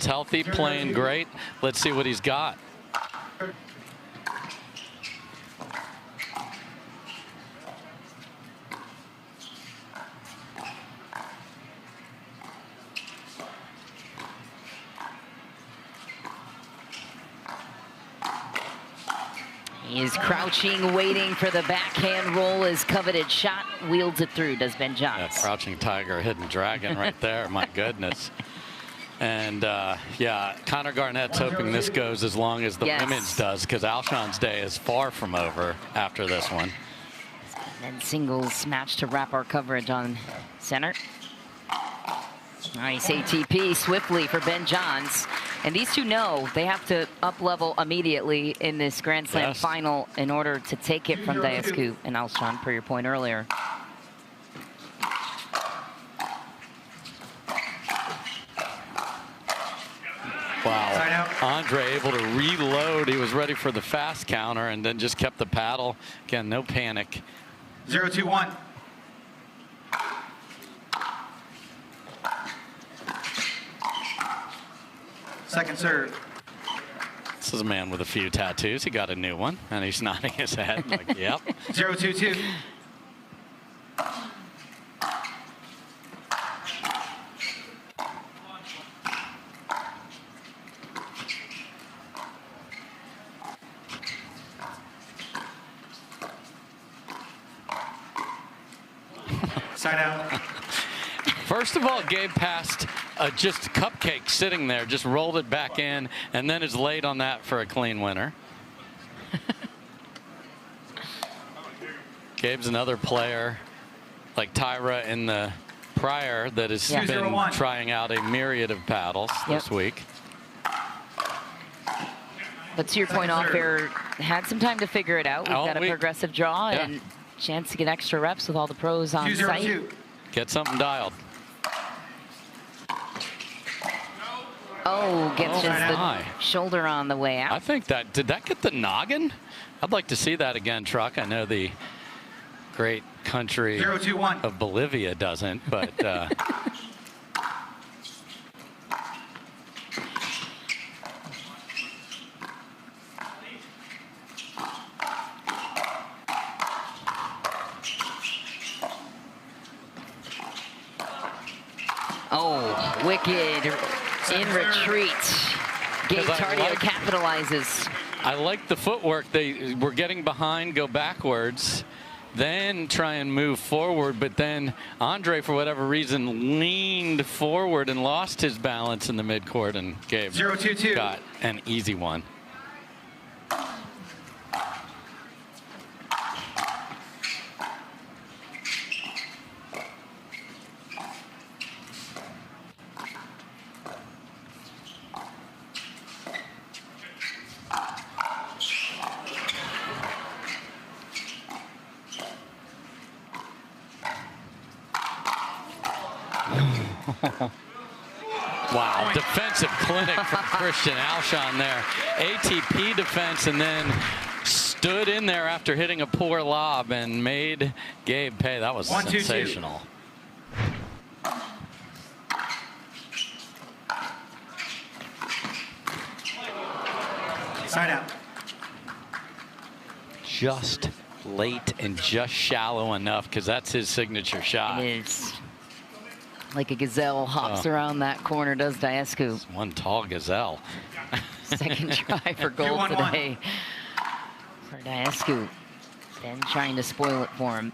Alshon's healthy, playing great. Let's see what he's got. He is crouching, waiting for the backhand roll. His coveted shot, wields it through, does Ben Johns. Yeah, crouching tiger, hidden dragon right there. My goodness. And, yeah, Connor Garnett's hoping this goes as long as the women's does, because Alshon's day is far from over after this one. And singles match to wrap our coverage on center. Nice ATP swiftly for Ben Johns. And these two know they have to up-level immediately in this Grand Slam final in order to take it from Daescu and Alshon, per your point earlier. Wow, Andre able to reload. He was ready for the fast counter and then just kept the paddle. Again, no panic. 0-2-1. Second serve. This is a man with a few tattoos. He got a new one, and he's nodding his head like, yep. 0-2-2. Side out. First of all, Gabe passed just a cupcake sitting there, just rolled it back in, and then is late on that for a clean winner. Gabe's another player like Tyra in the prior that has been trying out a myriad of paddles this week. But to your point off air, had some time to figure it out. We've got a progressive draw and chance to get extra reps with all the pros on site. Get something dialed. Oh, gets just the shoulder on the way out. I think that, did that get the noggin? I'd like to see that again, Truck. I know the great country of Bolivia doesn't, but oh, wicked in retreat. Gabe Tardio capitalizes. I like the footwork. They were getting behind, go backwards, then try and move forward. But then Andre, for whatever reason, leaned forward and lost his balance in the midcourt, and Gabe got an easy one. Wow, defensive clinic from Christian Alshon there. ATP defense, and then stood in there after hitting a poor lob and made Gabe pay. That was sensational. Side out. Just late and just shallow enough, because that's his signature shot. It is. Like a gazelle hops around that corner, does Daescu. One tall gazelle. Second try for gold today for Daescu. Ben trying to spoil it for him.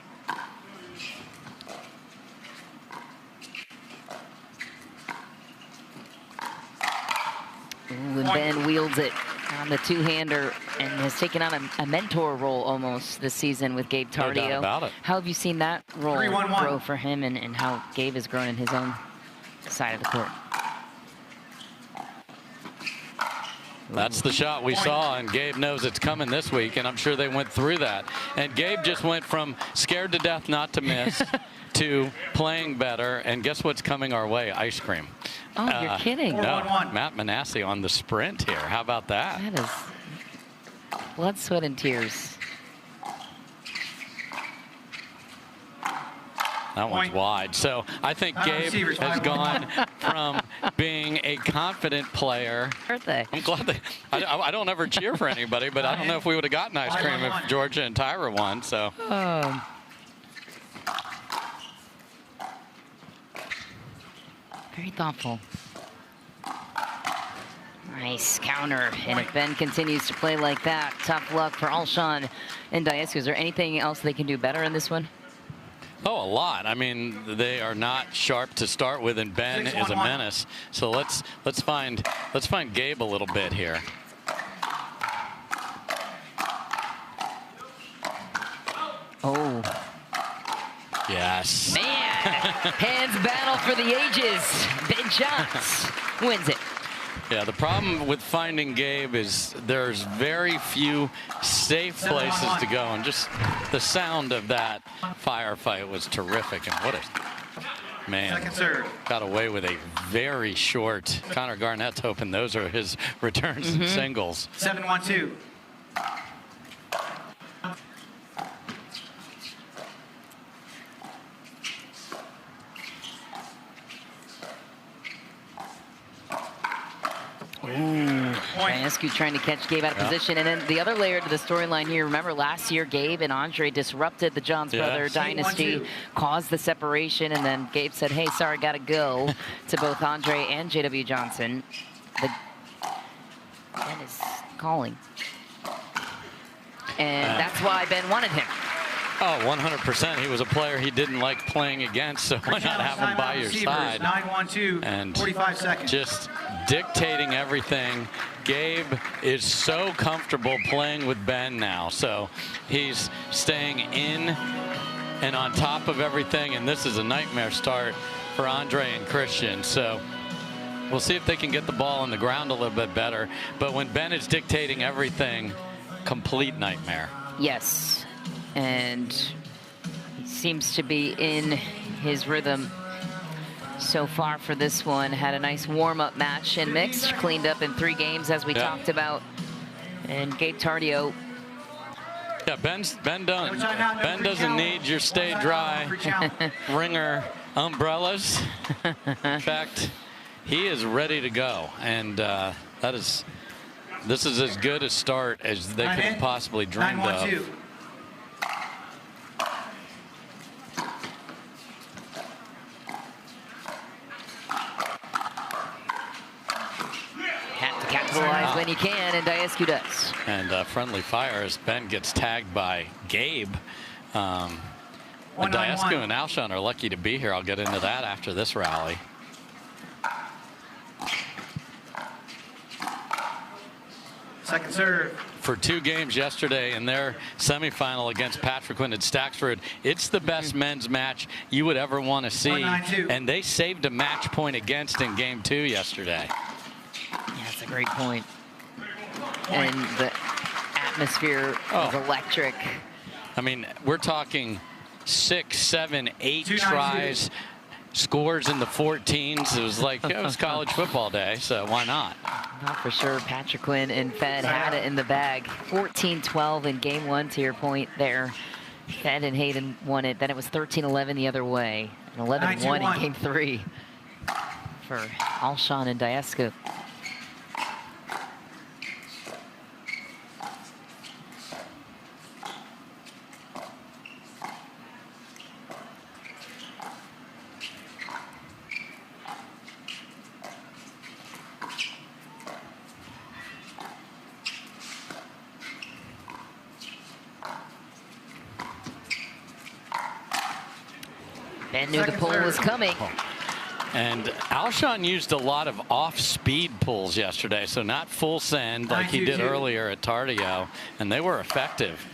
Ooh, and Ben wields it on the two-hander and has taken on a mentor role almost this season with Gabe Tardio. No doubt about it. How have you seen that role grow for him, and how Gabe has grown in his own side of the court? That's the shot we saw, and Gabe knows it's coming this week, and I'm sure they went through that. And Gabe just went from scared to death not to miss to playing better, and guess what's coming our way? Ice cream. Oh, you're kidding. No, Matt Manassi on the sprint here. How about that? That is blood, sweat, and tears. That one's wide. So I think Gabe has gone from being a confident player. Birthday. I'm glad they. I don't ever cheer for anybody, but I don't know if we would have gotten ice cream if Georgia and Tyra won. So. Very thoughtful. Nice counter. And if Ben continues to play like that, tough luck for Alshon and Daescu. Is there anything else they can do better in this one? Oh, a lot. I mean, they are not sharp to start with, and Ben is a menace. So let's find Gabe a little bit here. Oh. Yes. Man, hands battle for the ages. Ben Johns wins it. Yeah, the problem with finding Gabe is there's very few safe places to go, and just the sound of that firefight was terrific. And what a man, got away with a very short. Connor Garnett's hoping those are his returns and singles. 7-1-2. Daescu trying to catch Gabe out of position. And then the other layer to the storyline here, remember last year Gabe and Andre disrupted the Johns brother dynasty, caused the separation, and then Gabe said, hey, sorry, gotta go, to both Andre and JW Johnson. Ben is calling. And that's why Ben wanted him. Oh, 100%. He was a player he didn't like playing against, so why not have him by your side? 9-1-2, and 45 seconds. Just dictating everything. Gabe is so comfortable playing with Ben now, so he's staying in and on top of everything, and this is a nightmare start for Andre and Christian. So we'll see if they can get the ball on the ground a little bit better. But when Ben is dictating everything, complete nightmare. Yes. And he seems to be in his rhythm so far for this one. Had a nice warm-up match and mixed, cleaned up in 3 games as we talked about. And Gabe Tardio. Yeah, Ben doesn't need your stay dry ringer umbrellas. In fact, he is ready to go, and this is as good a start as they could have possibly dreamed of. Capitalize when you can, and Daescu does. And friendly fire as Ben gets tagged by Gabe. Daescu and Alshon are lucky to be here. I'll get into that after this rally. Second serve. For 2 games yesterday in their semifinal against Patrick Quinn at Staxford, it's the best men's match you would ever want to see. And they saved a match point against in game 2 yesterday. Yeah, that's a great point. And the atmosphere was electric. I mean, we're talking 6, 7, 8 tries, scores in the 14s. It was like, it was college football day, so why not? Not for sure. Patrick Quinn and Fed had it in the bag. 14-12 in game 1, to your point there. Fed and Hayden won it. Then it was 13-11 the other way. And 11-1 in game 3 for Alshon and Daescu. Ben knew the pull was coming. And Alshon used a lot of off-speed pulls yesterday, so not full send like he did earlier at Tardio, and they were effective.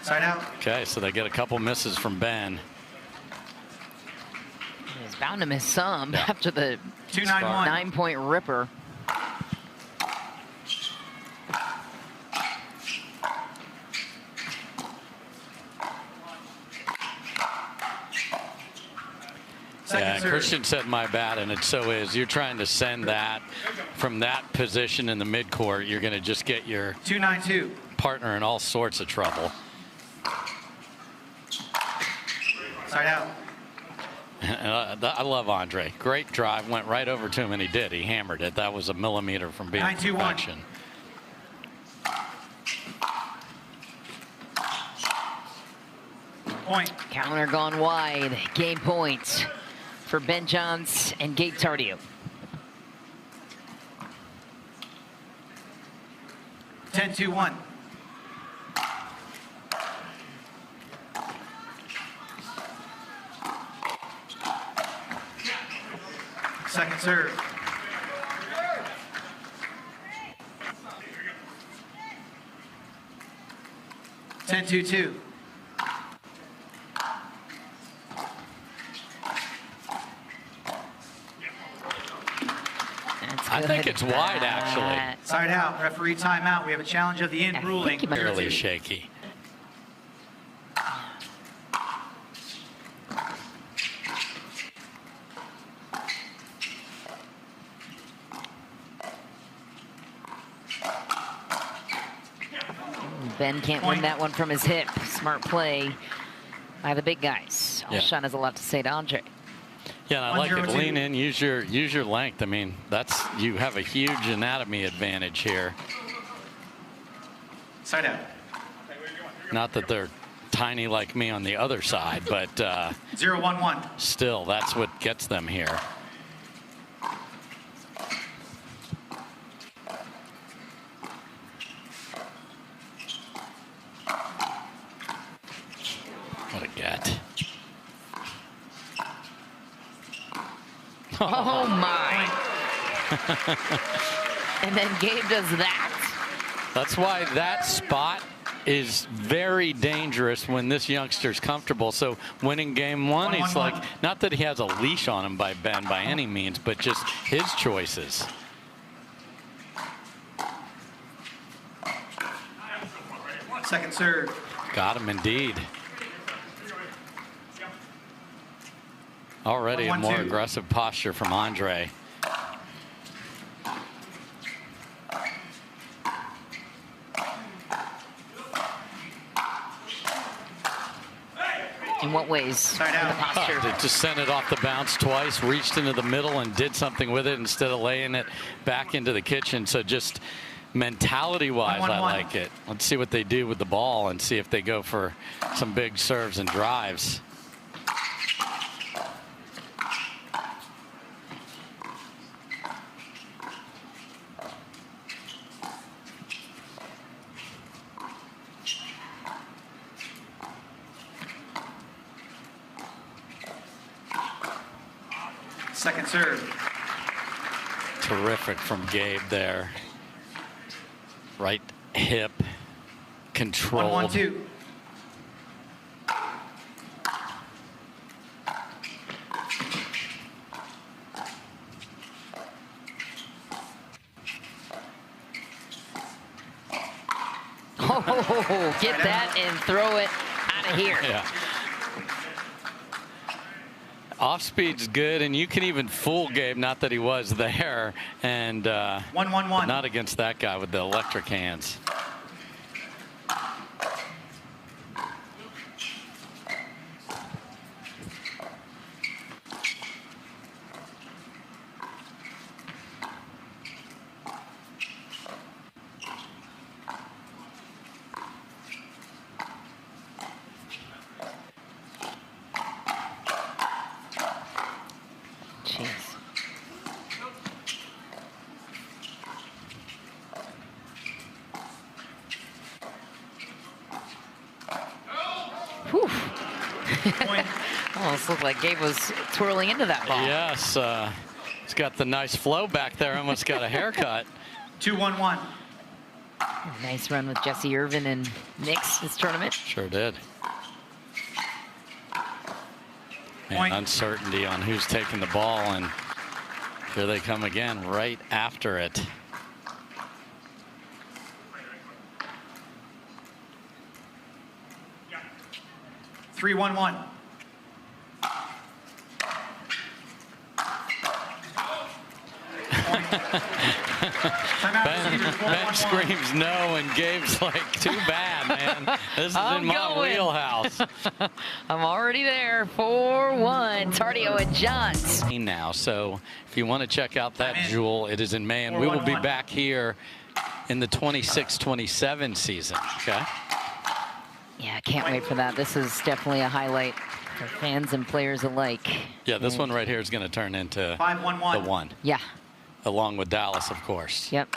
Side out. Okay, so they get a couple misses from Ben. He's bound to miss some after the 9-point ripper. Yeah, Christian said my bad, and it so is. You're trying to send that from that position in the midcourt. You're going to just get your 2-9-2 partner in all sorts of trouble. Side out. I love Andre. Great drive, went right over to him, and he did. He hammered it. That was a millimeter from being 9-2-1. perfection. Point. Counter gone wide. Game points for Ben Johns and Gabe Tardio. 10-2-1. Second serve. Ten, 2-2. I think it's wide, actually. Side out. Referee timeout. We have a challenge of the end ruling. Fairly shaky. Ben can't win that one from his hip. Smart play by the big guys. Alshon has a lot to say to Andre. Yeah, and I like it. Lean in, use your length. I mean, you have a huge anatomy advantage here. Side out. Not that they're tiny like me on the other side, but 0-1-1. still, that's what gets them here. What a get. Oh my. And then Gabe does that. That's why that spot is very dangerous when this youngster's comfortable. So winning game one, it's like, not that he has a leash on him by Ben by any means, but just his choices. Second serve. Got him indeed. Already a more aggressive posture from Andre. In what ways? In the posture. They just sent it off the bounce twice, reached into the middle and did something with it instead of laying it back into the kitchen. So just mentality-wise, I like it. Let's see what they do with the ball and see if they go for some big serves and drives. Second serve. Terrific from Gabe there. Right hip controlled. 1-1-2. Oh, get that and throw it out of here. Yeah. Off speed's good, and you can even fool Gabe, not that he was there, and 1-1-1. not against that guy with the electric hands. Jeez. Whew. Almost looked like Gabe was twirling into that ball. Yes, he's got the nice flow back there. Almost got a haircut. 2-1-1. Nice run with Jesse Irvin and Knicks this tournament. Sure did. Man, uncertainty on who's taking the ball, and here they come again right after it. Yeah. 3-1-1. Ben screams no, and Gabe's like, too bad, man. This is in my wheelhouse. I'm already there. 4-1. Tardio and Johns. Now, so if you want to check out that jewel, it is in May, and we will be back here in the 26-27 season. Okay. Yeah, I can't wait for that. This is definitely a highlight for fans and players alike. Yeah, this one right here is going to turn into 5-1-1. the one. Yeah. Along with Dallas, of course. Yep.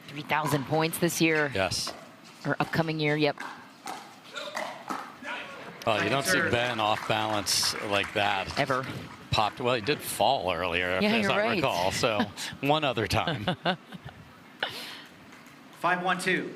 3,000 points this year. Yes. Or upcoming year, yep. Oh, you don't see Ben off balance like that. Ever. Popped. Well, he did fall earlier, Yeah, as you're I right. recall. So one other time. 5-1-2.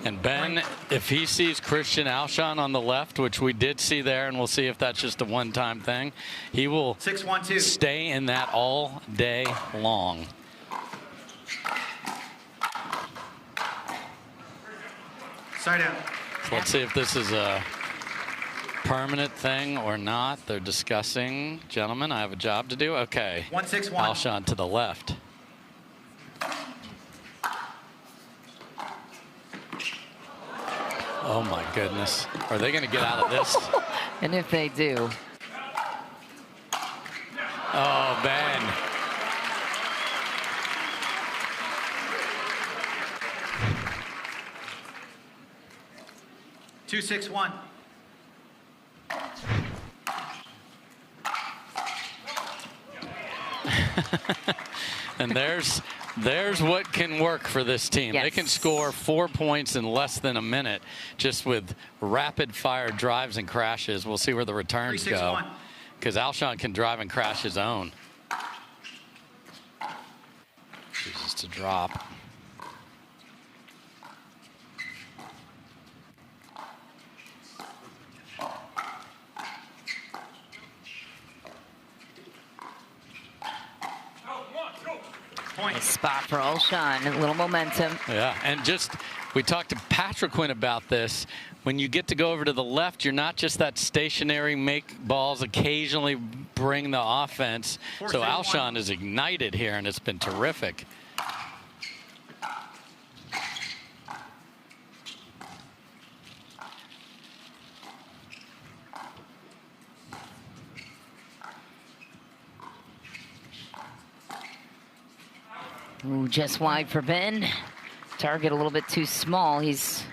And Ben, if he sees Christian Alshon on the left, which we did see there, and we'll see if that's just a one-time thing, he will 6-1-2. stay in that all day long. Side out. So let's see if this is a permanent thing or not. They're discussing. Gentlemen, I have a job to do. Okay. 1-6-1. Alshon to the left. Oh my goodness. Are they going to get out of this? And if they do. Oh, Ben. Two, 6-1. And there's what can work for this team. Yes. They can score 4 points in less than a minute just with rapid fire drives and crashes. We'll see where the returns 3-6-1. go, because Alshon can drive and crash his own. Chooses to drop. Nice spot for Alshon. A little momentum. Yeah, and just, we talked to Patrick Quinn about this. When you get to go over to the left, you're not just that stationary, make balls, occasionally bring the offense. So Alshon is ignited here, and it's been terrific. Ooh, just wide for Ben. Target a little bit too small. He's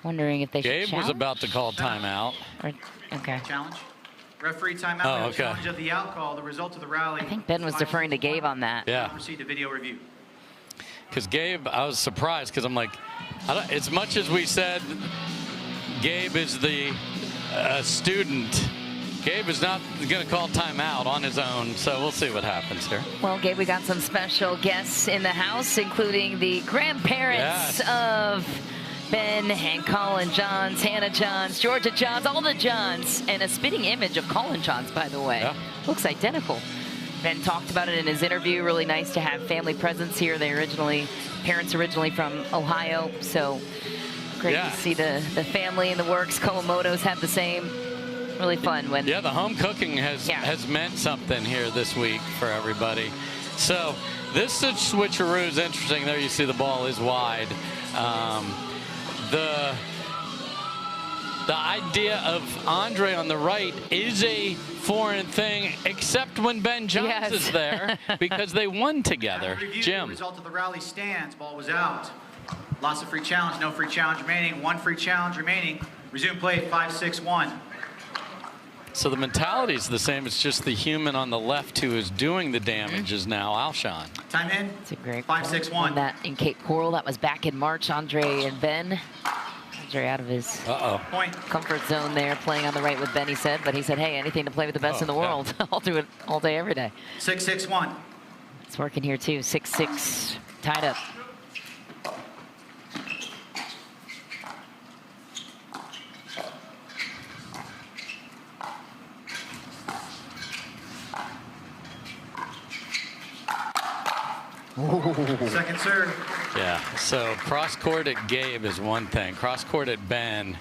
wondering if they should Gabe challenge. was about to call timeout. Okay. Challenge. Referee timeout. Oh, No okay. challenge of the out call. The result of the rally. I think Ben was deferring to Gabe on that. Yeah. Proceed to video review. Because Gabe, I was surprised, because I'm like, as much as we said Gabe is the student, Gabe is not going to call timeout on his own, so we'll see what happens here. Well, Gabe, we got some special guests in the house, including the grandparents of Ben and Colin Johns, Hannah Johns, Georgia Johns, all the Johns, and a spitting image of Colin Johns, by the way. Yeah. Looks identical. Ben talked about it in his interview. Really nice to have family presence here. Parents originally from Ohio, so great to see the family in the works. Komomoto's had the same. Really fun when. Yeah, the home cooking has meant something here this week for everybody. So this switcheroo is interesting. There you see the ball is wide. The idea of Andre on the right is a foreign thing, except when Ben Johns is there, because they won together. Jim. The result of the rally stands. Ball was out. Lots of free challenge. No free challenge remaining. One free challenge remaining. Resume play at 5-6-1. So the mentality is the same. It's just the human on the left who is doing the damage is now Alshon. Time in. It's a great 5-6-1. That in Cape Coral, that was back in March. Andre and Ben. Andre out of his Point. comfort zone there, playing on the right with Ben, he said. But he said, hey, anything to play with the best in the world. I'll do it all day, every day. 6-6-1. It's working here, too. 6-6, tied up. Second serve. Yeah, so cross court at Gabe is one thing. Cross court at Ben,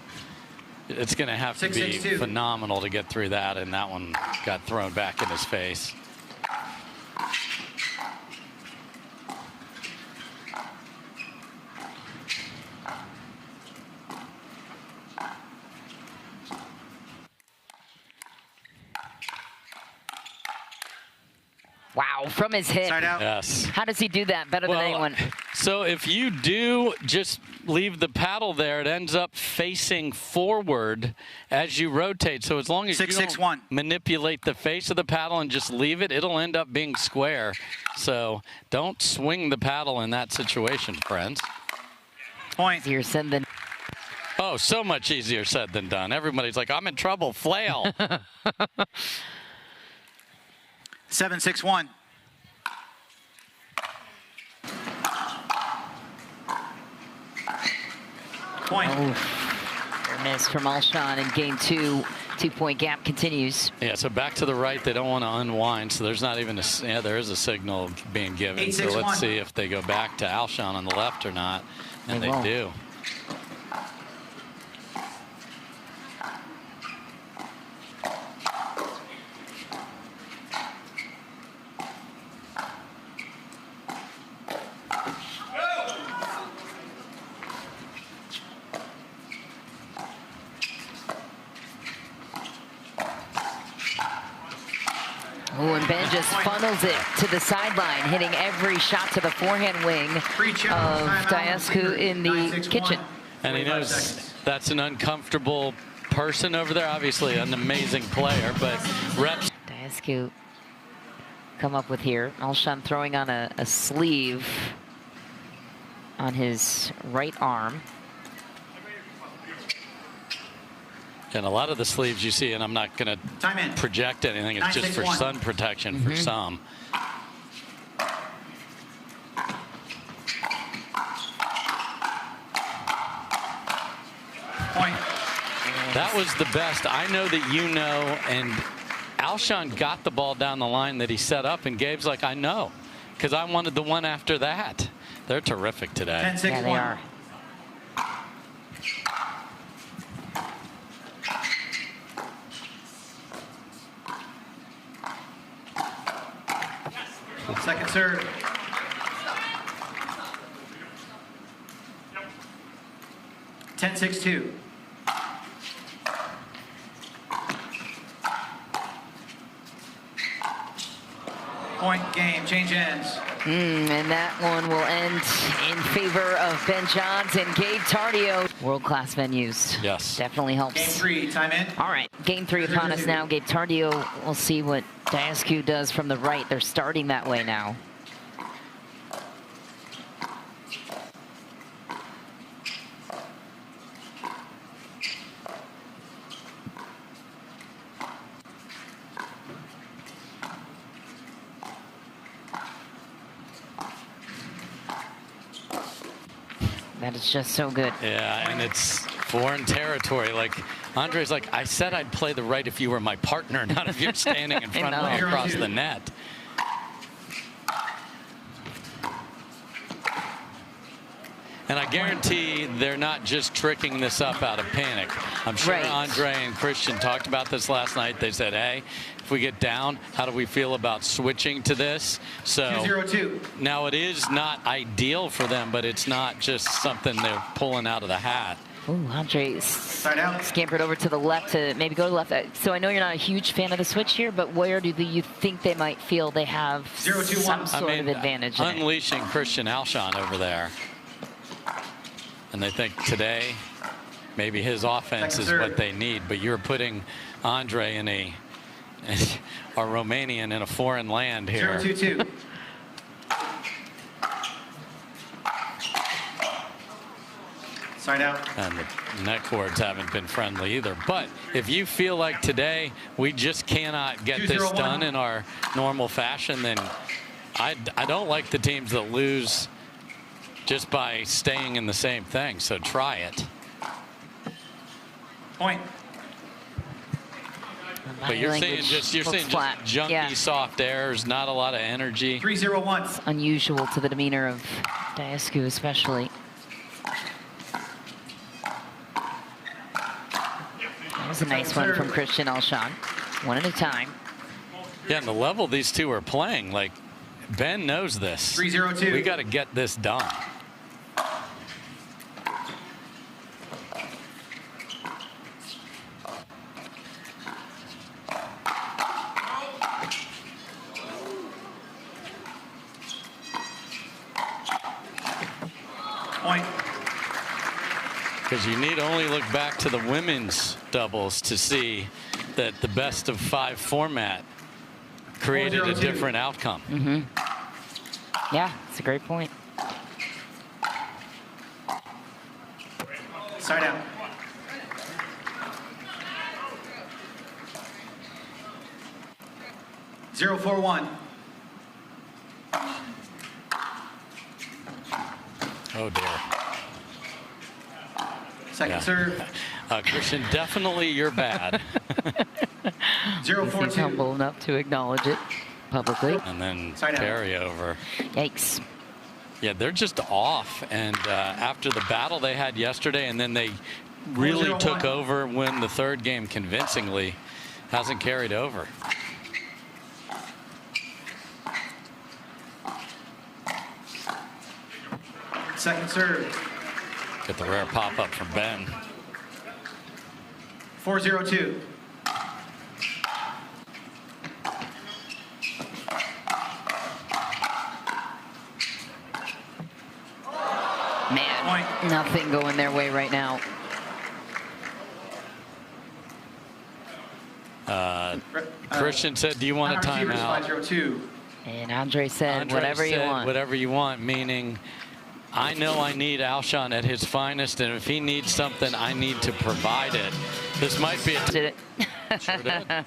it's going to have to be 6-6-2. phenomenal to get through that, and that one got thrown back in his face. Wow, from his hip. Side out. Yes. How does he do that better than anyone? So if you do just leave the paddle there, it ends up facing forward as you rotate. So as long as 6, you 6, don't 1. manipulate the face of the paddle and just leave it, it'll end up being square. So don't swing the paddle in that situation, friends. Point. Easier said than. Oh, so much easier said than done. Everybody's like, I'm in trouble, flail. 7-6-1. Point. Miss from Alshon in game 2. 2-point gap continues. Yeah, so back to the right. They don't want to unwind, so there's not even a, yeah, there is a signal being given. 8, so 6, let's 1. see if they go back to Alshon on the left or not, and they will. do. Oh, and Ben just funnels it to the sideline, hitting every shot to the forehand wing Free of challenge. Daescu in the 9-6-1. kitchen. And he 45 knows seconds. that's an uncomfortable person over there. Obviously, an amazing player, but reps. Daescu come up with here. Alshon throwing on a sleeve on his right arm. And a lot of the sleeves you see, and I'm not going Time in. to project anything, it's just for 9-6-1. sun protection for some. Point. That was the best. I know that you know, and Alshon got the ball down the line that he set up, and Gabe's like, I know, because I wanted the one after that. They're terrific today. 10-6-1. Yeah, they are. Second serve. Ten, 6-2. Point game, change ends. And that one will end in favor of Ben Johns and Gabe Tardio. World-class venues. Yes. Definitely helps. Game 3, time in. All right, game 3 upon us now. Gabe Tardio, we'll see what Daescu does from the right. They're starting that way now. That is just so good. Yeah, and it's foreign territory. Like, Andre's like, I said I'd play the right if you were my partner, not if you're standing in front of me know. across the net. And I guarantee they're not just tricking this up out of panic. I'm sure Right. Andre and Christian talked about this last night. They said, hey, if we get down, how do we feel about switching to this? So 2-0-2. now it is not ideal for them, but it's not just something they're pulling out of the hat. Ooh, Andre Side out. scampered over to the left to maybe go to the left. So I know you're not a huge fan of the switch here, but where do you think they might feel they have 0-2-1. some sort of advantage in it? Unleashing Christian Alshon over there. And they think today maybe his offense is what they need, but you're putting Andre in a Romanian in a foreign land here. 0-2-2. Side out. And the net cords haven't been friendly either. But if you feel like today we just cannot get this 2-0-1. done in our normal fashion, then I don't like the teams that lose just by staying in the same thing. So try it. Point. But you're saying just junky, yeah. soft airs, not a lot of energy. 3-0-1. It's unusual to the demeanor of Daescu, especially. That was a nice one from Christian Alshon. One at a time. Yeah, and the level these two are playing, like, Ben knows this. 3-0-2. We got to get this done. Point. Because you need only look back to the women's doubles to see that the best of 5 format created a different outcome. Mm-hmm. Yeah, it's a great point. Side out. Zero, 4-1. Oh, dear. Second serve. Christian, definitely you're bad. 0-4-2. He's humble enough to acknowledge it publicly. And then Side out. carry over. Yikes. Yeah, they're just off. And after the battle they had yesterday, and then they really 4-0-1. took over when the third game convincingly hasn't carried over. Second serve. Get the rare pop-up from Ben. 4-0-2. Man, Point. nothing going their way right now. Christian said, do you want a timeout? 5-0-2. And Andre said, Andre whatever you said, want. whatever you want, meaning I know I need Alshon at his finest, and if he needs something, I need to provide it. This might be a... Did it? Sure did.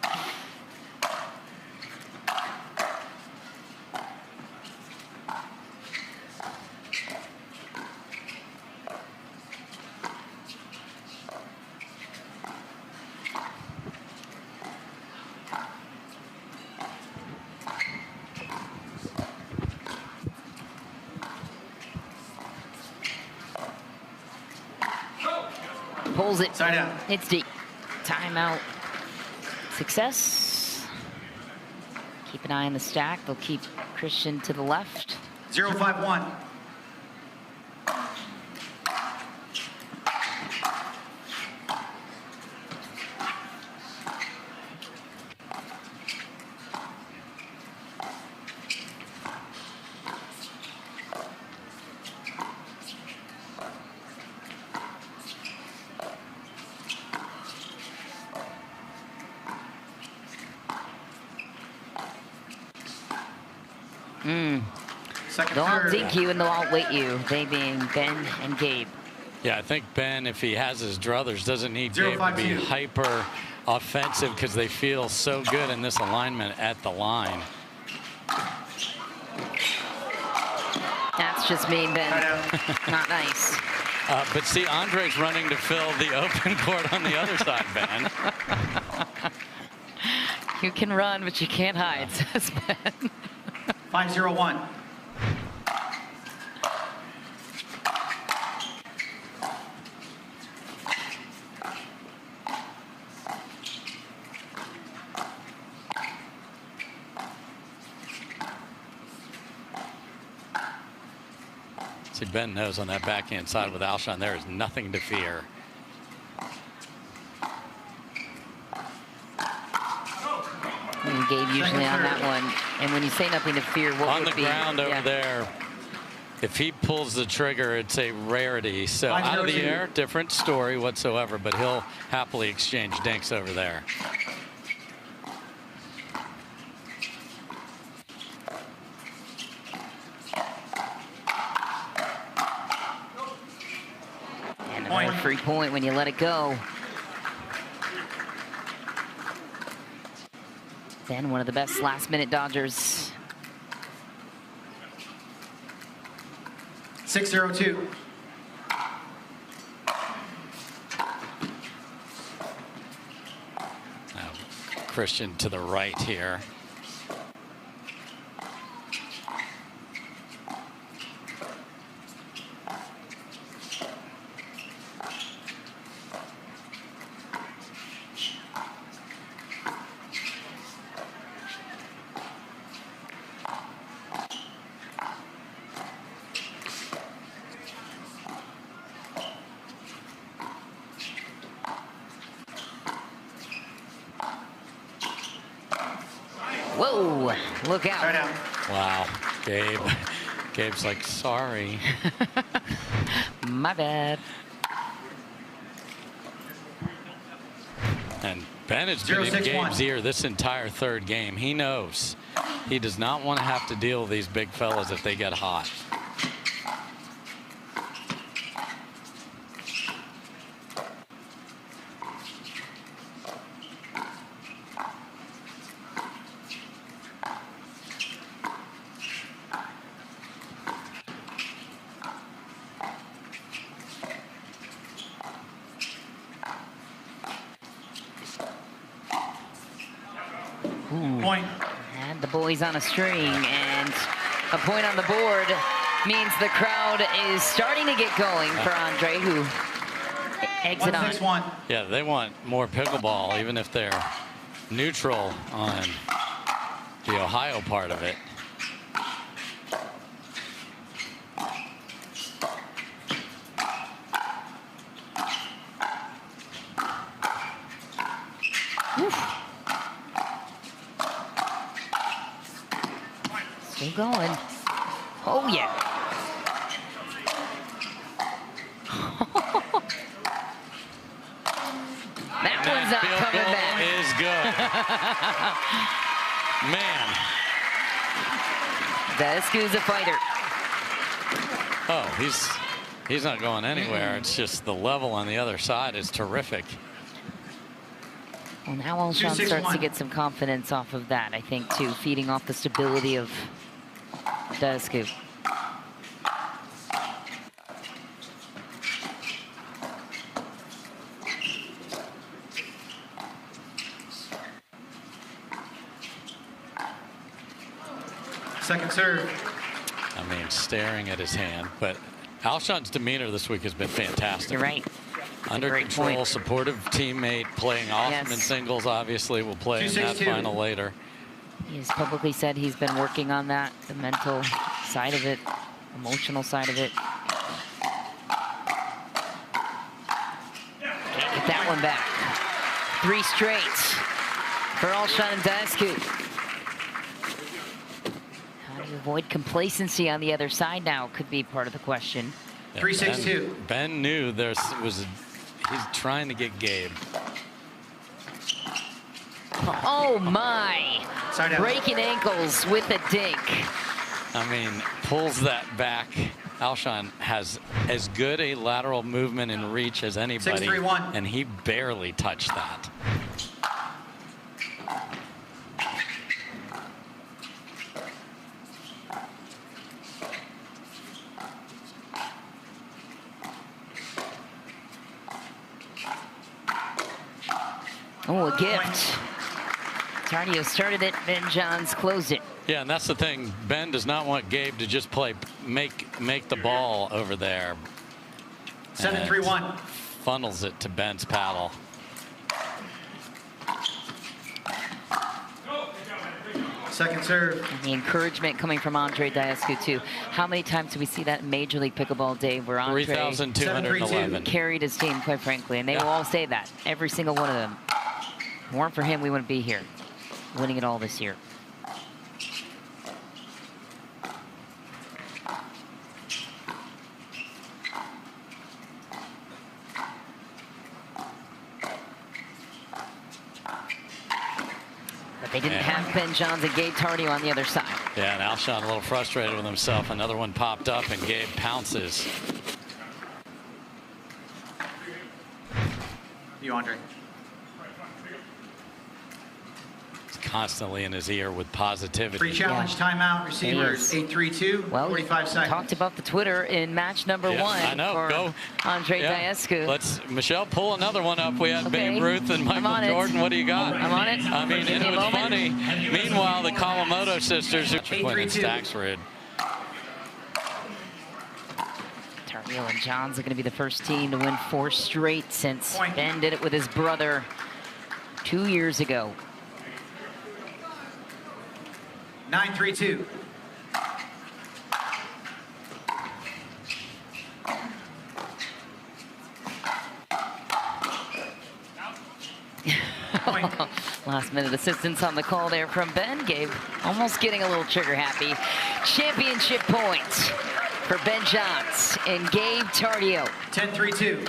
Pulls it. Side out. It's deep. Timeout. Success. Keep an eye on the stack. They'll keep Christian to the left. 0-5-1. Second They'll serve. out-dink you and they'll outweight you. They being Ben and Gabe. Yeah, I think Ben, if he has his druthers, doesn't need Gabe to be 0-5-2. hyper offensive because they feel so good in this alignment at the line. That's just mean, Ben. Side out. Not nice. But see, Andre's running to fill the open court on the other side, Ben. You can run, but you can't hide, says Ben. 5-0-1. See, Ben knows on that backhand side with Alshon, there is nothing to fear. And Gabe usually on that one. And when you say nothing to fear, what On would the be? ground over Yeah. there, if he pulls the trigger, it's a rarity. So out of the 5-0-2. air, different story whatsoever, but he'll happily exchange dinks over there. And another free point when you let it go. Then one of the best last-minute Dodgers. 6-0-2. Now, Christian to the right here. Whoa, look out. Right out. Wow, Gabe. Gabe's like, sorry. My bad. And Ben has been in 0-6-1. Gabe's ear this entire third game. He knows he does not want to have to deal with these big fellas if they get hot. Point. And the boys on a string, and a point on the board means the crowd is starting to get going for Andre, who exit on. 1-6-1. Yeah, they want more pickleball, even if they're neutral on the Ohio part of it. Still going. Oh, yeah. That one's not Field coming goal back. is good. Man. Daescu's a fighter. Oh, he's not going anywhere. It's just the level on the other side is terrific. Well, now Alshon 2-6-1. starts to get some confidence off of that, I think, too, feeding off the stability of Daescu. Second serve. I mean, staring at his hand. But Alshon's demeanor this week has been fantastic. You're right. Under great control, point. supportive teammate, playing awesome Yes. in singles. Obviously, will play in that 2-6-2. final later. He's publicly said he's been working on that, the mental side of it, emotional side of it. Can't get that one back. 3 straight for Alshon and Daescu. How do you avoid complacency on the other side now could be part of the question. Yeah, 3-6-2. Ben knew he's trying to get Gabe. Oh my! Side out. Breaking ankles with a dink. I mean, pulls that back. Alshon has as good a lateral movement and reach as anybody, 6-3-1. and he barely touched that. Oh, a gift. Tardio started it, Ben Johns closed it. Yeah, and that's the thing. Ben does not want Gabe to just make the ball over there. 7-3-1. Funnels it to Ben's paddle. Second serve. And the encouragement coming from Andre Daescu, too. How many times do we see that in Major League Pickleball, Dave, where Andre 3,211. carried his team, quite frankly, and they will all say that, every single one of them. If it weren't for him, we wouldn't be here, winning it all this year. But they didn't have Ben Johns and Gabe Tardio on the other side. Yeah, and Alshon a little frustrated with himself. Another one popped up, and Gabe pounces. You, Andre. constantly in his ear with positivity. Free challenge, timeout, receivers, 8-3-2, well, 45 seconds. Talked about the Twitter in match number 1 I know. for Go. Andre Daescu. Let's, Michelle, pull another one up. We had Babe Ruth and Michael Jordan. What do you got? I'm on it. I mean, Give me it a was moment. funny. Meanwhile, the Kawamoto sisters are winning stacks red. Tardio and Johns are going to be the first team to win 4 straight since Ben did it with his brother 2 years ago. 9-3-2. Last minute assistance on the call there from Ben. Gabe almost getting a little trigger happy. Championship points for Ben Johns and Gabe Tardio. 10-3-2.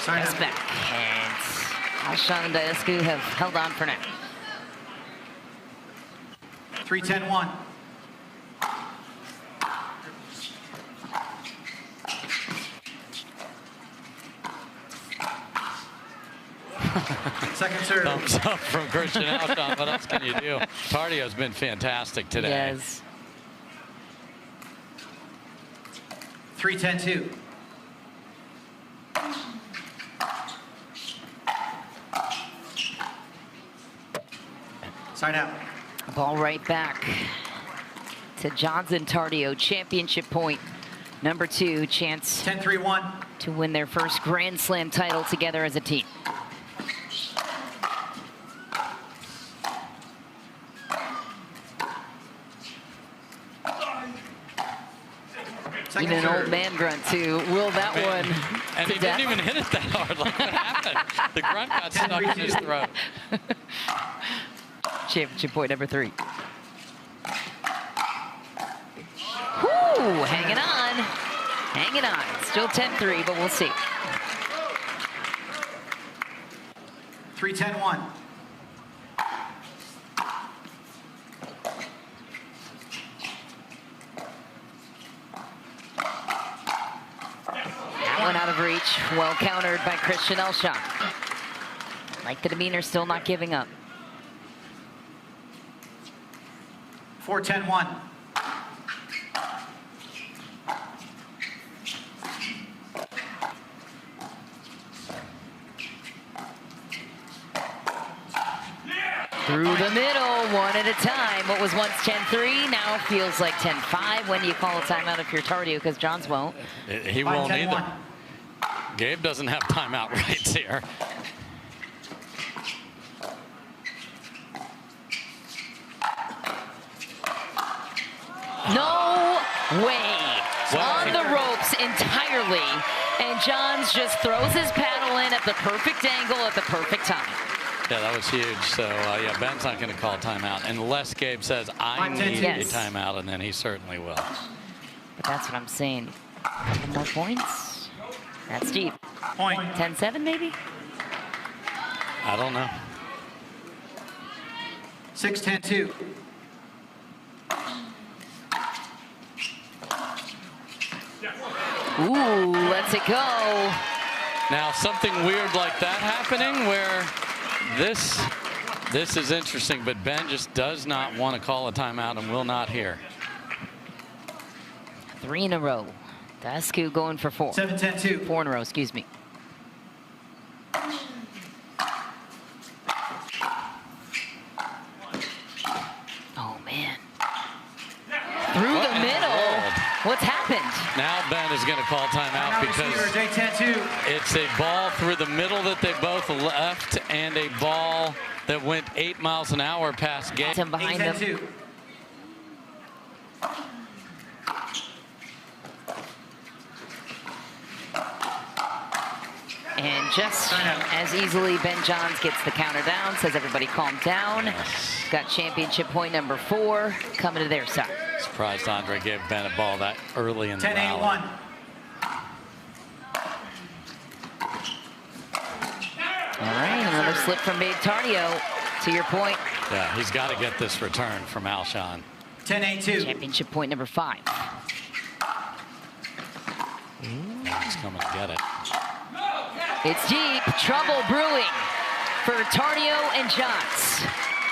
That's back. And Alshon and Daescu have held on for now. 3-10-1. Second serve. Thumbs up from Christian Alshon. What else can you do? Tardio's been fantastic today. Yes. 3-10-2. Side out. Ball right back to Johnson Tardio. Championship point number 2. Chance 10-3-1. to win their first Grand Slam title together as a team. Even an old man grunt too. Will that one? And he didn't even hit it that hard. Like, what happened? The grunt got stuck in his throat. Championship point number 3. Whoo, hanging on. Hanging on. Still 10-3, but we'll see. 3-10-1. That one out of reach. Well countered by Christian Alshon. Like the demeanor, still not giving up. 4-10-1. Through the middle, one at a time. What was once 10-3 now feels like 10-5. When do you call a timeout if you're Tardio? Because Johns won't. He won't either. Gabe doesn't have timeout rights here. No way. On the ropes entirely. And Johns just throws his paddle in at the perfect angle at the perfect time. Yeah, that was huge. So, yeah, Ben's not going to call timeout unless Gabe says, I need a timeout, and then he certainly will. But that's what I'm saying. Couple more points. That's deep. Point. 10-7 maybe? I don't know. 6-10-2. Ooh, lets it go. Now, something weird like that happening where this is interesting, but Ben just does not want to call a timeout and will not hear. 3 in a row. Daescu going for 4. 7-10-2. 4 in a row, excuse me. Oh, man. Through the middle. What's happened? Now Ben is going to call timeout because it's a ball through the middle that they both left and a ball that went 8 miles an hour past Gabe. Behind him. And just as easily, Ben Johns gets the counter down, says everybody calm down. Got championship point number 4 coming to their side. Surprised Andre gave Ben a ball that early in the rally. 10-8-1. All right, another slip from Babe Tardio, to your point. Yeah, he's got to get this return from Alshon. 10-8-2. Championship point number 5. He's coming to get it. It's deep. Trouble brewing for Tardio and Johns.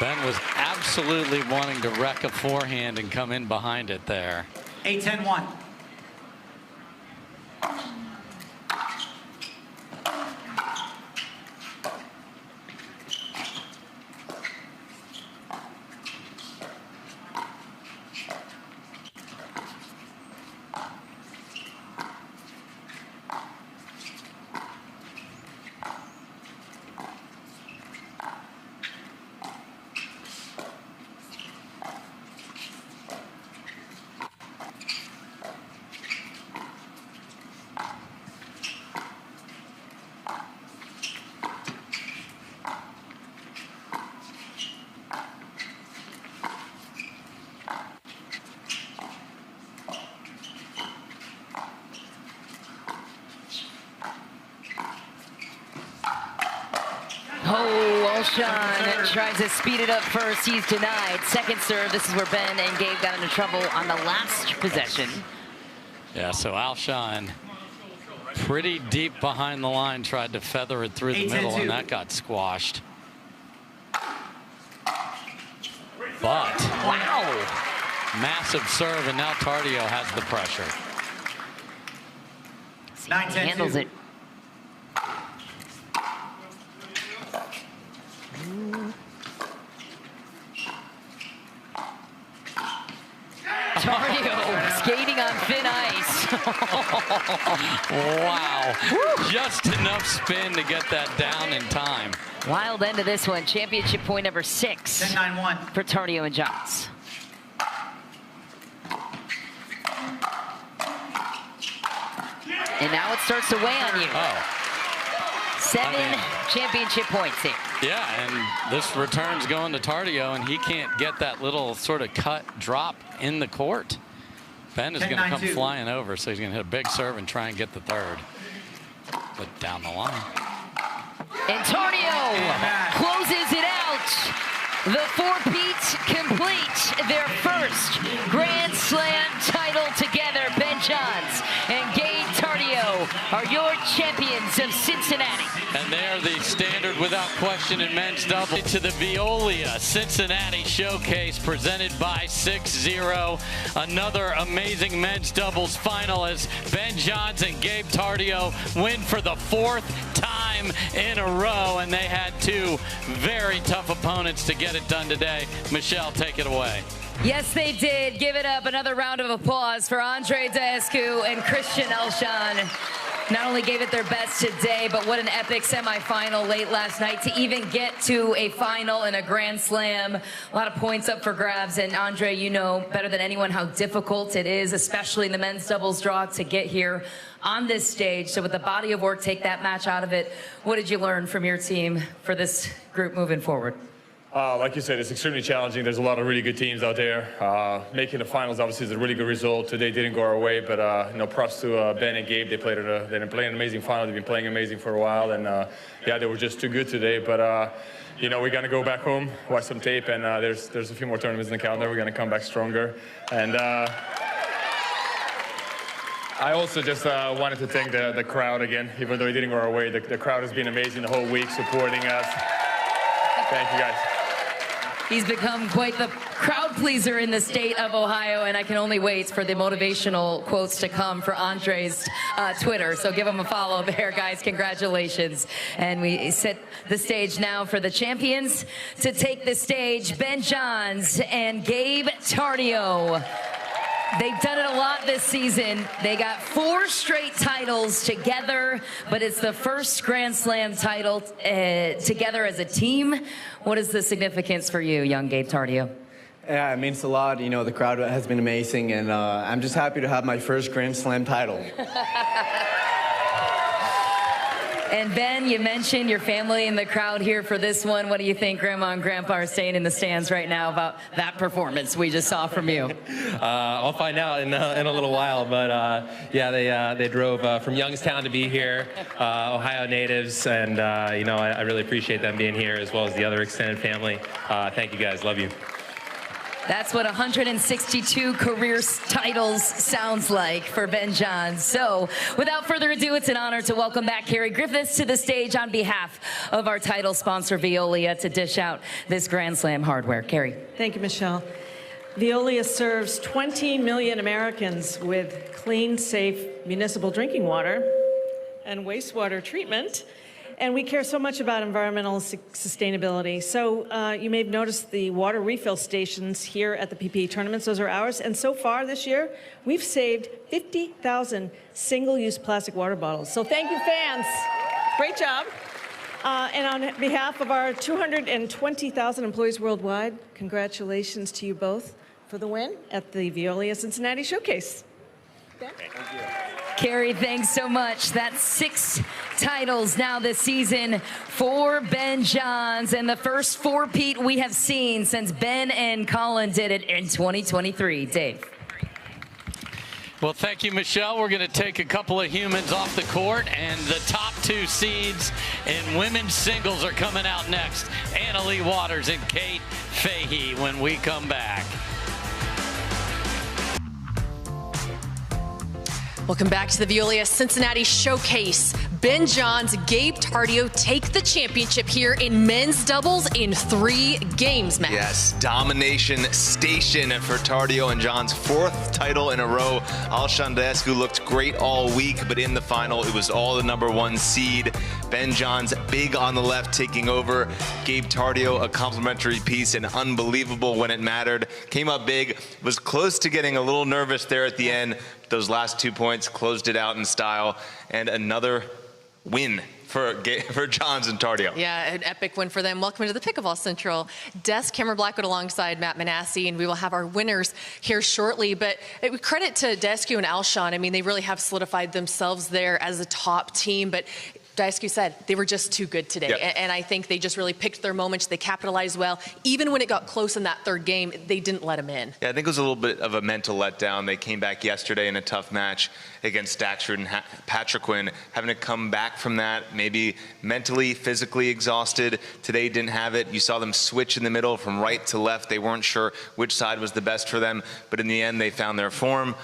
Ben was absolutely wanting to wreck a forehand and come in behind it there. 8-10-1. Alshon tries to speed it up first. He's denied. Second serve. This is where Ben and Gabe got into trouble on the last possession. Yeah, so Alshon, pretty deep behind the line, tried to feather it through the middle, and that got squashed. But, wow, massive serve, and now Tardio has the pressure. He handles it. Tardio skating on thin ice. Wow. Just enough spin to get that down in time. Wild end of this one. Championship point number 6 10-9-1 for Tardio and Johns. And now it starts to weigh on you. Oh. 7 championship points here. Yeah, and this return's going to Tardio, and he can't get that little sort of cut drop in the court. Ben is going to come flying over, so he's going to hit a big serve and try and get the third. But down the line. And Tardio closes it out. The four-peat complete their first Grand Slam title together. Ben Johns and Gabe Tardio are your champions of Cincinnati. And they are the standard without question in men's double. To the Veolia Cincinnati Showcase presented by 6-0. Another amazing men's doubles final as Ben Johns and Gabe Tardio win for the 4th time in a row. And they had 2 very tough opponents to get it done today. Michelle, take it away. Yes, they did. Give it up. Another round of applause for Andre Daescu and Christian Alshon. Not only gave it their best today, but what an epic semifinal late last night to even get to a final in a Grand Slam. A lot of points up for grabs. And Andre, you know better than anyone how difficult it is, especially in the men's doubles draw, to get here on this stage. So with the body of work, take that match out of it. What did you learn from your team for this group moving forward? Like you said, it's extremely challenging. There's a lot of really good teams out there. Making the finals obviously is a really good result. Today didn't go our way, but you know, props to Ben and Gabe. They played an amazing final. They've been playing amazing for a while, and yeah, they were just too good today. But you know, we're gonna go back home, watch some tape, and there's a few more tournaments in the calendar. We're gonna come back stronger. And I also just wanted to thank the crowd again, even though it didn't go our way. The crowd has been amazing the whole week, supporting us. Thank you, guys. He's become quite the crowd pleaser in the state of Ohio, and I can only wait for the motivational quotes to come for Andre's Twitter. So give him a follow there, guys. Congratulations. And we set the stage now for the champions to take the stage, Ben Johns and Gabe Tardio. They've done it a lot this season. They got 4 straight titles together, but it's the first Grand Slam title together as a team. What is the significance for you, young Gabe Tardio? Yeah, it means a lot. You know, the crowd has been amazing, and I'm just happy to have my first Grand Slam title. And Ben, you mentioned your family in the crowd here for this one. What do you think Grandma and Grandpa are saying in the stands right now about that performance we just saw from you? I'll find out in a little while, but yeah, they drove from Youngstown to be here, Ohio natives, and you know, I really appreciate them being here as well as the other extended family. Thank you guys, love you. That's what 162 career titles sounds like for Ben Johns. So without further ado, it's an honor to welcome back Carrie Griffiths to the stage on behalf of our title sponsor, Veolia, to dish out this Grand Slam hardware. Carrie. Thank you, Michelle. Veolia serves 20 million Americans with clean, safe municipal drinking water and wastewater treatment. And we care so much about environmental sustainability. So you may have noticed the water refill stations here at the PPA tournaments. Those are ours. And so far this year, we've saved 50,000 single-use plastic water bottles. So thank you, fans. Great job. And on behalf of our 220,000 employees worldwide, congratulations to you both for the win at the Veolia Cincinnati Showcase. Thank you. Carrie, thanks so much. That's 6 titles now this season for Ben Johns, and the first four-peat we have seen since Ben and Colin did it in 2023. Dave. Well, thank you, Michelle. We're going to take a couple of humans off the court, and the top 2 seeds in women's singles are coming out next. Anna Leigh Waters and Kate Fahey when we come back. Welcome back to the Veolia Cincinnati Showcase. Ben Johns, Gabe Tardio take the championship here in men's doubles in 3 games, Matt. Yes, domination station for Tardio and Johns' 4th title in a row. Alshon Daescu looked great all week, but in the final, it was all the #1 seed. Ben Johns big on the left taking over. Gabe Tardio a complimentary piece and unbelievable when it mattered. Came up big, was close to getting a little nervous there at the end. Those last 2 points closed it out in style, and another win for Johns and Tardio. Yeah, an epic win for them. Welcome to the Pickleball Central. Des Cameron Blackwood alongside Matt Manassi, and we will have our winners here shortly. But credit to Daescu and Alshon. I mean, they really have solidified themselves there as a top team, but Daescu said they were just too good today. Yep. And I think they just really picked their moments. They capitalized well. Even when it got close in that 3rd game, they didn't let them in. Yeah, I think it was a little bit of a mental letdown. They came back yesterday in a tough match against Daxford and Patriquin, having to come back from that, maybe mentally, physically exhausted. Today didn't have it. You saw them switch in the middle from right to left. They weren't sure which side was the best for them, but in the end, they found their form.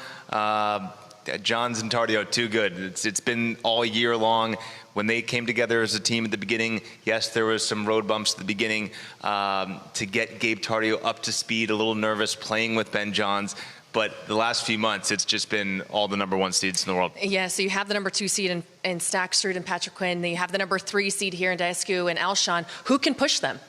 Johns and Tardio, too good. It's been all year long. When they came together as a team at the beginning, yes, there was some road bumps at the beginning to get Gabe Tardio up to speed, a little nervous playing with Ben Johns. But the last few months, it's just been all the #1 seeds in the world. Yeah, so you have the #2 seed in Stackstrud and Patriquin. Then you have the #3 seed here in Daescu and Alshon. Who can push them?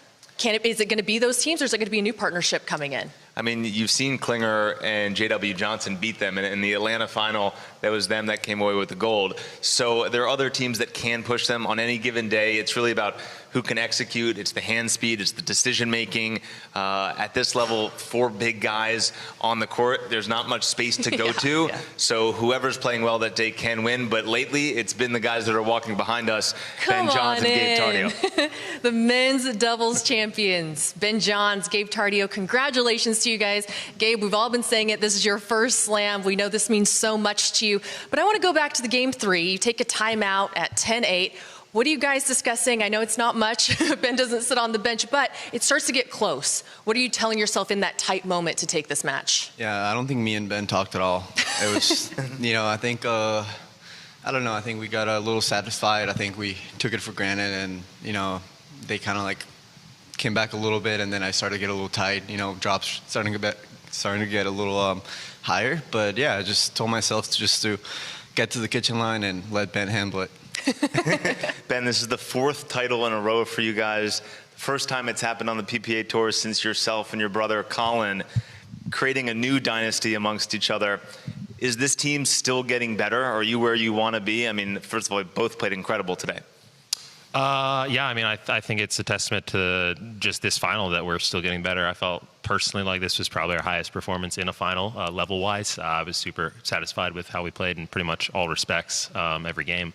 Is it going to be those teams, or is it going to be a new partnership coming in? I mean, you've seen Klinger and J.W. Johnson beat them in the Atlanta final. That was them that came away with the gold. So there are other teams that can push them on any given day. It's really about who can execute. It's the hand speed. It's the decision making. At this level, 4 big guys on the court. There's not much space to go to. Yeah. So whoever's playing well that day can win. But lately, it's been the guys that are walking behind us, Ben Johns and Gabe Tardio. The men's doubles champions, Ben Johns, Gabe Tardio. Congratulations to you guys. Gabe, we've all been saying it. This is your first slam. We know this means so much to you. But I want to go back to the game 3. You take a timeout at 10-8. What are you guys discussing? I know it's not much. Ben doesn't sit on the bench, but it starts to get close. What are you telling yourself in that tight moment to take this match? Yeah, I don't think me and Ben talked at all. It was, I think, I don't know. I think we got a little satisfied. I think we took it for granted, and, they kind of came back a little bit, and then I started to get a little tight, drops starting to get a little higher. But yeah, I just told myself to get to the kitchen line and let Ben handle it. Ben, this is the 4th title in a row for you guys. The first time it's happened on the PPA Tour since yourself and your brother Colin creating a new dynasty amongst each other. Is this team still getting better? Are you where you want to be? I mean, first of all, you both played incredible today. Yeah, I mean, I think it's a testament to just this final that we're still getting better. I felt personally like this was probably our highest performance in a final, level-wise. I was super satisfied with how we played in pretty much all respects every game,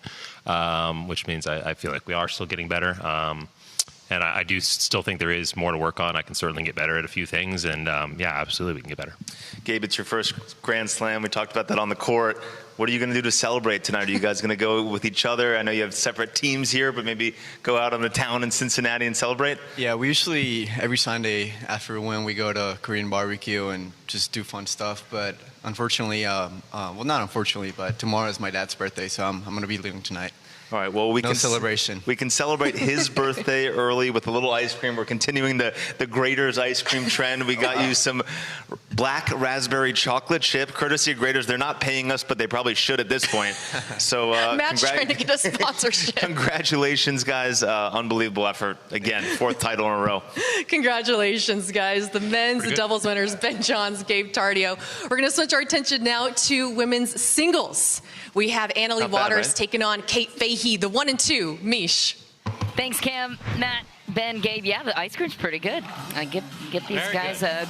which means I feel like we are still getting better. And I do still think there is more to work on. I can certainly get better at a few things, and yeah, absolutely we can get better. Gabe, it's your first Grand Slam. We talked about that on the court. What are you going to do to celebrate tonight? Are you guys going to go with each other? I know you have separate teams here, but maybe go out on the town in Cincinnati and celebrate? Yeah, we usually, every Sunday after a win, we go to Korean barbecue and just do fun stuff. But unfortunately, well, not unfortunately, but tomorrow is my dad's birthday, so I'm going to be leaving tonight. All right, well, we no can celebration. We can celebrate his birthday early with a little ice cream. We're continuing the Grater's ice cream trend. We got you some black raspberry chocolate chip, courtesy of Grater's. They're not paying us, but they probably should at this point. So Matt's trying to get a sponsorship. Congratulations, guys. Unbelievable effort. Again, 4th title in a row. Congratulations, guys. The men's, the doubles winners, Ben Johns, Gabe Tardio. We're going to switch our attention now to women's singles. We have Annalie Waters right? taking on Kate Fahey, the 1 and 2. Mish. Thanks, Cam, Matt, Ben, Gabe. Yeah, the ice cream's pretty good. Get these Very guys good.